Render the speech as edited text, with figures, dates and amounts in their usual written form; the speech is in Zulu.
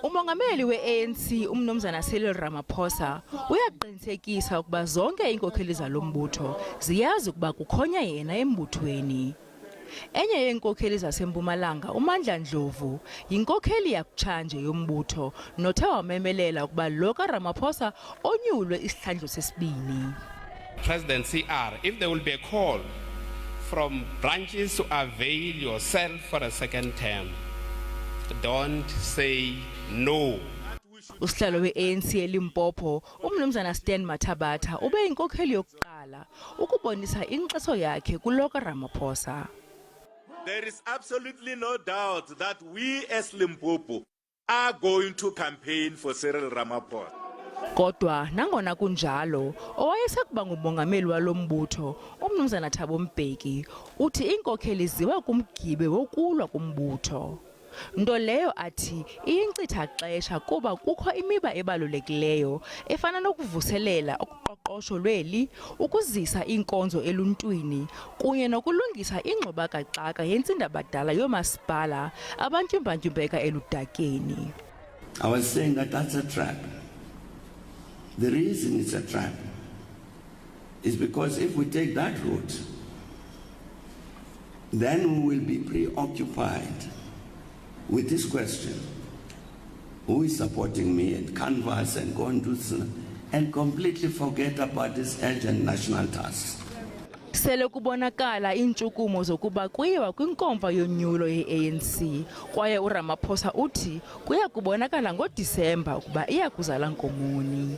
Umongameli we-ANC uMnumzana Cyril Ramaphosa uyaqinisekisa ukuba zonke iinkokheli zalo mbutho ziyazi ukuba kukhonya yena embuthweni. Enye yeenkokheli zasempumalanga uMandla Ndlovu yinkokheli yakutshanje yombutho nothe wamemelela ukuba lo kukaRamaphosa onyulwe isihlandlo sesibini. President CR, if there will be a call from branches to avail yourself for a second term, don't say no. Usihlalo we-ANC eLimpopo uMnumzana Mathabatha ube inkokheli yokuqala ukubonisa inkxaso yakhe kulo kukaRamaphosa. There is absolutely no doubt that we as Limpopo are going to campaign for Cyril Ramaphosa. Kodwa nangona kunjalo owayesekuba ngumongameli walombutho uMnumzana Thabo Mbeki uthi iinkokheli ziwa kumgibe wokulwa kumbutho. Nto leyo athi iyinkcitha xesha kuba kukho imiba ebalulekileyo efana nokuvuselela uqoqosho lweli, ukuzisa iinkonzo eluntwini kunye nokulungisa ingxubakaxaka yentsindabadala yomasipala abantyumpantyumpeka eludakeni. I was saying that that's a trap. The reason it's a trap is because if we take that route, then we will be preoccupied with this question: who is supporting me, and canvas and go and do something, and completely forget about this urgent national task. Sele kubonakala iintshukumo zokuba kuyiwa kwinkomfa yonyulo ye-ANC kwaye uRamaphosa uthi kuya kubonakala ngoDisemba ukuba iya kuzala nkomoni.